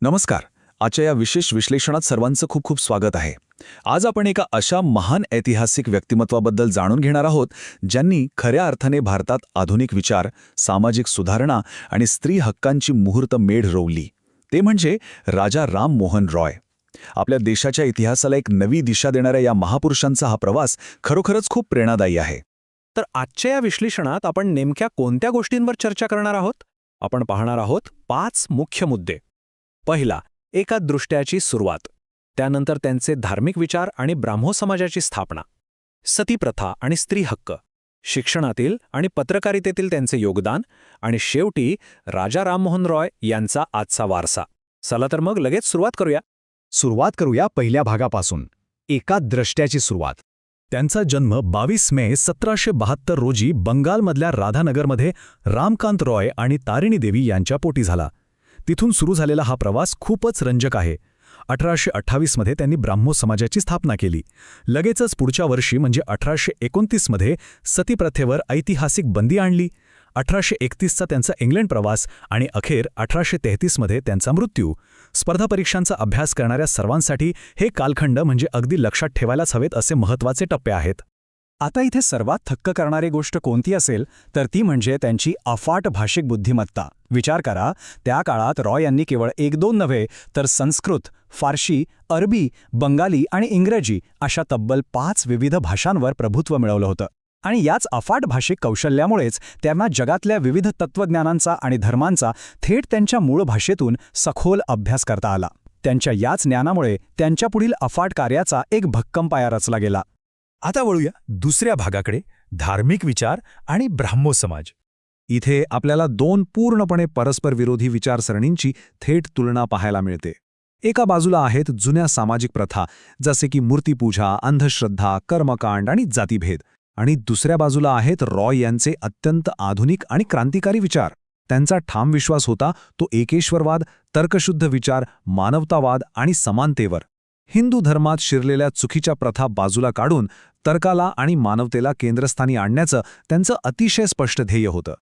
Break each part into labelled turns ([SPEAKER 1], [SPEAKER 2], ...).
[SPEAKER 1] नमस्कार. आजच्या या विशेष विश्लेषणात सर्वांचं खूप खूप स्वागत आहे. आज आपण एका अशा महान ऐतिहासिक व्यक्तिमत्वाबद्दल जाणून घेणार आहोत ज्यांनी खऱ्या अर्थाने भारतात आधुनिक विचार, सामाजिक सुधारणा आणि स्त्री हक्कांची मुहूर्त मेढ रोवली. ते म्हणजे राजा राम मोहन रॉय. आपल्या देशाच्या इतिहासाला एक नवी दिशा देणाऱ्या या महापुरुषांचा हा प्रवास खरोखरच खूप प्रेरणादायी आहे.
[SPEAKER 2] तर आजच्या या विश्लेषणात आपण नेमक्या कोणत्या गोष्टींवर चर्चा करणार आहोत? आपण पाहणार आहोत 5 मुख्य मुद्दे. पहिला, एकादृष्ट्याची सुरुवात. त्यानंतर त्यांचे धार्मिक विचार आणि ब्राह्मो समाजाची स्थापना. सतीप्रथा आणि स्त्री हक्क. शिक्षणातील आणि पत्रकारितेतील त्यांचे योगदान. आणि शेवटी राजा राममोहन रॉय यांचा आजचा वारसा. चला तर मग लगेच
[SPEAKER 3] सुरुवात करूया पहिल्या भागापासून. एकादृष्ट्याची सुरुवात. त्यांचा जन्म 22 मे 1772 रोजी बंगालमधल्या राधानगरमध्ये रामकांत रॉय आणि तारिणी देवी यांच्या पोटी झाला. तिथून सुरू झालेला हा प्रवास खूपच रंजक आहे. 1828 मध्ये त्यांनी ब्राह्मो समाजाची स्थापना केली. लगेचच पुढच्या वर्षी म्हणजे 1829 मध्ये सतीप्रथेवर ऐतिहासिक बंदी आणली. 1831चा त्यांचा इंग्लंड प्रवास आणि अखेर 1833 मध्ये त्यांचा मृत्यू. स्पर्धा परीक्षांचा अभ्यास करणाऱ्या सर्वांसाठी हे कालखंड म्हणजे अगदी लक्षात ठेवायलाच हवेत असे महत्त्वाचे टप्पे आहेत.
[SPEAKER 2] आता इथे सर्वात थक्क करणारी गोष्ट कोणती असेल तर ती म्हणजे त्यांची अफाट भाषिक बुद्धिमत्ता. विचार करा, त्या काळात रॉय यांनी केवळ 1-2 नव्हे तर संस्कृत, फारशी, अरबी, बंगाली आणि इंग्रजी अशा तब्बल 5 विविध भाषांवर प्रभुत्व मिळवलं होतं. आणि याच अफाट भाषिक कौशल्यामुळेच त्यांना जगातल्या विविध तत्त्वज्ञानांचा आणि धर्मांचा थेट त्यांच्या मूळ भाषेतून सखोल अभ्यास करता आला. त्यांच्या याच ज्ञानामुळे त्यांच्यापुढील अफाट कार्याचा एक भक्कम पाया रचला गेला.
[SPEAKER 3] आता वळूया दुसऱ्या भागाकडे, धार्मिक विचार आणि ब्राह्मो समाज. इथे आपल्याला 2 पूर्णपणे परस्पर विरोधी विचारसरणींची थेट तुलना पाहायला मिळते. एका बाजूला आहेत जुन्या सामाजिक प्रथा जसे की मूर्तिपूजा, अंधश्रद्धा, कर्मकांड आणि जातीभेद. आणि दुसऱ्या बाजूला आहेत रॉय यांचे अत्यंत आधुनिक आणि क्रांतिकारी विचार. त्यांचा ठाम विश्वास होता तो एकेश्वरवाद, तर्कशुद्ध विचार, मानवतावाद आणि समानतेवर. हिंदू धर्मात शिरलेल्या चुकीच्या प्रथा बाजूला काढून तर्काला आणि मानवतेला केंद्रस्थानी आणण्याचं त्यांचं अतिशय स्पष्ट ध्येय होतं.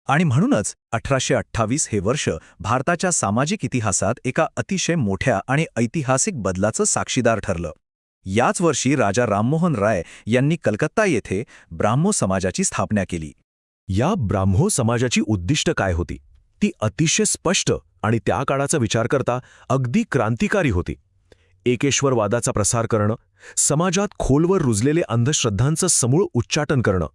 [SPEAKER 1] आणि म्हणूनच 1828 हे वर्ष भारताच्या सामाजिक इतिहासात एका अतिशय मोठ्या आणि ऐतिहासिक बदलाचं साक्षीदार ठरलं. याच वर्षी राजा राममोहन राय यांनी कलकत्ता येथे ब्राह्मो समाजाची स्थापना केली.
[SPEAKER 3] या ब्राह्मो समाजाची उद्दिष्ट काय होती? ती अतिशय स्पष्ट आणि त्या काळाचा विचार करता अगदी क्रांतिकारी होती. एकेश्वरवादाचा प्रसार करणं, समाजात खोलवर रुजलेले अंधश्रद्धांचं समूळ उच्चाटन करणं,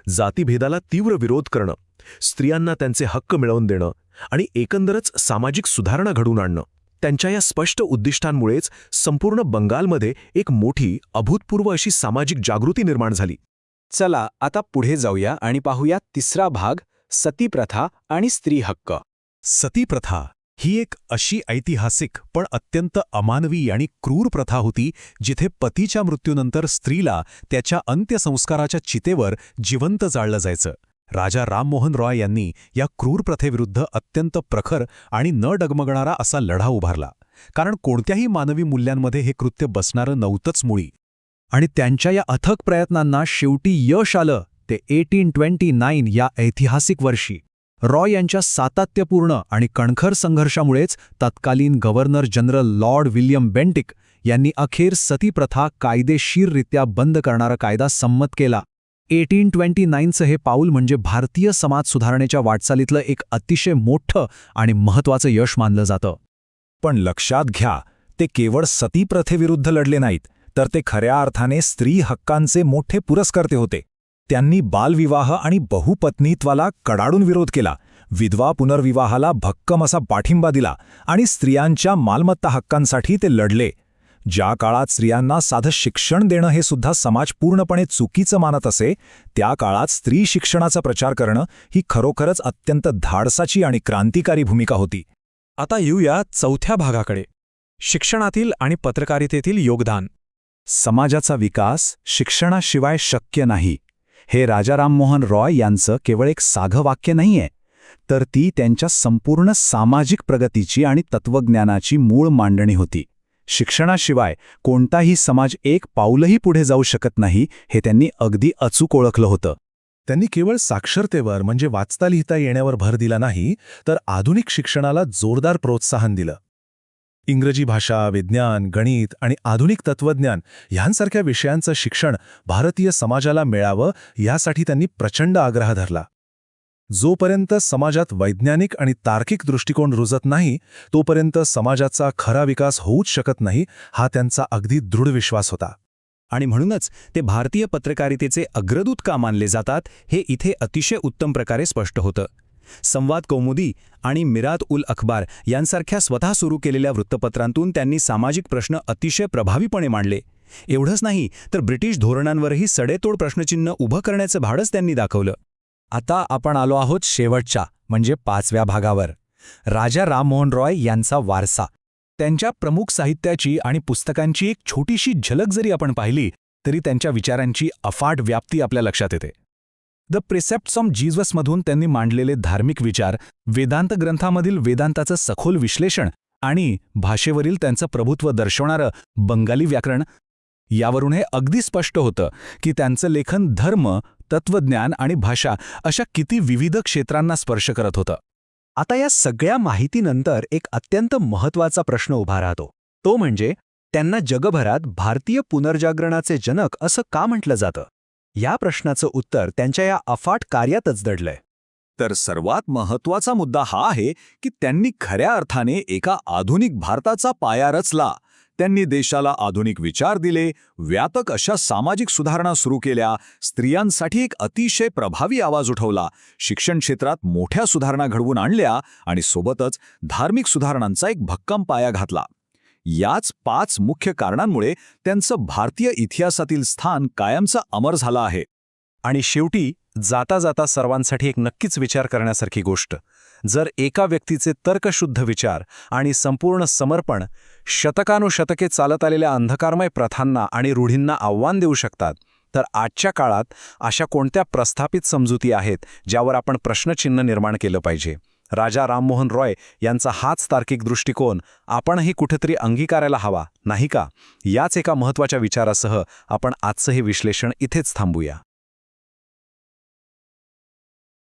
[SPEAKER 3] जातीभेदाला तीव्र विरोध करणं, स्त्रियांना त्यांचे हक्क मिळवून देणं आणि एकंदरच सामाजिक सुधारणा घडवून आणणं. त्यांच्या या स्पष्ट उद्दिष्टांमुळेच संपूर्ण बंगालमध्ये एक मोठी, अभूतपूर्व अशी सामाजिक जागृती निर्माण झाली.
[SPEAKER 2] चला आता पुढे जाऊया आणि पाहूया तिसरा भाग, सतीप्रथा आणि स्त्री हक्क.
[SPEAKER 3] सतीप्रथा ही एक अशी ऐतिहासिक पण अत्यंत अमानवी आणि क्रूर प्रथा होती जिथे पतीच्या मृत्यूनंतर स्त्रीला त्याच्या अंत्यसंस्काराच्या चितेवर जिवंत जाळलं जायचं. राजा राममोहन रॉय यांनी या क्रूर प्रथेविरुद्ध अत्यंत प्रखर आणि न डगमगणारा असा लढा उभारला. कारण कोणत्याही मानवी मूल्यांमध्ये हे कृत्य बसणारं नव्हतंच मुळी. आणि त्यांच्या या अथक प्रयत्नांना शेवटी यश आलं ते 1829 या ऐतिहासिक वर्षी. रॉय यांच्या सातत्यपूर्ण आणि कणखर संघर्षामुळेच तत्कालीन governor general Lord William Bentinck यांनी अखेर सतीप्रथा कायदेशीररित्या बंद करणारा कायदा संमत केला. 1829चं हे पाऊल म्हणजे भारतीय समाज सुधारणेच्या वाटचालीतलं एक अतिशय मोठं आणि महत्त्वाचं यश मानलं जातं. पण लक्षात घ्या, ते केवळ सतीप्रथेविरुद्ध लढले नाहीत, तर ते खऱ्या अर्थाने स्त्री हक्कांचे मोठे पुरस्कर्ते होते. त्यांनी बालविवाह आणि बहुपत्नीत्वाला कडाडून विरोध केला, विधवा पुनर्विवाहाला भक्कम असा पाठिंबा दिला आणि स्त्रियांच्या मालमत्ता हक्कांसाठी ते लढले. ज्या काळात स्त्रियांना साधं शिक्षण देणं हे सुद्धा समाज पूर्णपणे चुकीचं मानत असे, त्या काळात स्त्री शिक्षणाचा प्रचार करणं ही खरोखरच अत्यंत धाडसाची आणि क्रांतिकारी भूमिका होती.
[SPEAKER 2] आता येऊया चौथ्या भागाकडे, शिक्षणातील आणि पत्रकारितेतील योगदान.
[SPEAKER 3] समाजाचा विकास शिक्षणाशिवाय शक्य नाही, हे राजा राममोहन रॉय यांचं केवळ एक साधं वाक्य नाहीये, तर ती त्यांच्या संपूर्ण सामाजिक प्रगतीची आणि तत्त्वज्ञानाची मूळ मांडणी होती. शिक्षणाशिवाय कोणताही समाज एक पाऊलही पुढे जाऊ शकत नाही हे त्यांनी अगदी अचूक ओळखलं होतं.
[SPEAKER 4] त्यांनी केवळ साक्षरतेवर म्हणजे वाचता लिहिता येण्यावर भर दिला नाही, तर आधुनिक शिक्षणाला जोरदार प्रोत्साहन दिलं. इंग्रजी भाषा, विज्ञान, गणित आणि आधुनिक तत्त्वज्ञान ह्यांसारख्या विषयांचं शिक्षण भारतीय समाजाला मिळावं यासाठी त्यांनी प्रचंड आग्रह धरला. जोपर्यंत समाजात वैज्ञानिक आणि तार्किक दृष्टिकोन रुजत नाही तोपर्यंत समाजाचा खरा विकास होऊच शकत नाही, हा त्यांचा अगदी दृढ विश्वास होता.
[SPEAKER 2] आणि म्हणूनच ते भारतीय पत्रकारितेचे अग्रदूत का मानले जातात हे इथे अतिशय उत्तम प्रकारे स्पष्ट होतं. संवाद कौमुदी आणि मिरात उल अखबार यांसारख्या स्वतः सुरू केलेल्या वृत्तपत्रांतून त्यांनी सामाजिक प्रश्न अतिशय प्रभावीपणे मांडले. एवढंच नाही तर ब्रिटिश धोरणांवरही सडेतोड प्रश्नचिन्ह उभं करण्याचं धाडस त्यांनी दाखवलं. आता आपण आलो आहोत शेवटच्या म्हणजे 5व्या भागावर. राजा राममोहन रॉय यांचा वारसा. त्यांच्या प्रमुख साहित्याची आणि पुस्तकांची एक छोटीशी झलक जरी आपण पाहिली तरी त्यांच्या विचारांची अफाट व्याप्ती आपल्या लक्षात येते. द प्रिसेप्ट्स ऑफ जीससमधून त्यांनी मांडलेले धार्मिक विचार, वेदांत ग्रंथामधील वेदांताचं सखोल विश्लेषण आणि भाषेवरील त्यांचं प्रभुत्व दर्शवणारं बंगाली व्याकरण, यावरून हे अगदी स्पष्ट होतं की त्यांचं लेखन धर्म, तत्त्वज्ञान आणि भाषा अशा किती विविध क्षेत्रांना स्पर्श करत होतं. आता या सगळ्या माहितीनंतर एक अत्यंत महत्त्वाचा प्रश्न उभा राहतो. तो म्हणजे त्यांना जगभरात भारतीय पुनर्जागरणाचे जनक असं का म्हटलं जातं? या प्रश्नाचं उत्तर त्यांच्या या अफाट कार्यातच दडलंय.
[SPEAKER 1] तर सर्वात महत्त्वाचा मुद्दा हा आहे की त्यांनी खऱ्या अर्थाने एका आधुनिक भारताचा पाया रचला. त्यांनी देशाला आधुनिक विचार दिले, व्यापक अशा सामाजिक सुधारणा सुरू केल्या, स्त्रियांसाठी एक अतिशय प्रभावी आवाज उठवला, शिक्षण क्षेत्रात मोठ्या सुधारणा घडवून आणल्या आणि सोबतच धार्मिक सुधारणांचा एक भक्कम पाया घातला. याच 5 मुख्य कारणांमुळे त्यांचं भारतीय इतिहासातील स्थान कायमचं अमर झालं आहे.
[SPEAKER 3] आणि शेवटी जाता जाता सर्वांसाठी एक नक्कीच विचार करण्यासारखी गोष्ट, जर एका व्यक्तीचे तर्कशुद्ध विचार आणि संपूर्ण समर्पण शतकानुशतके चालत आलेल्या अंधकारमय प्रथांना आणि रूढींना आव्हान देऊ शकतात, तर आजच्या काळात अशा कोणत्या प्रस्थापित समजुती आहेत ज्यावर आपण प्रश्नचिन्ह निर्माण केलं पाहिजे? राजा राममोहन रॉय यांचा हाच तार्किक दृष्टिकोन आपणही कुठेतरी अंगीकारायला हवा, नाही का? याच एका महत्त्वाच्या विचारासह आपण आजचं हे विश्लेषण इथेच थांबूया.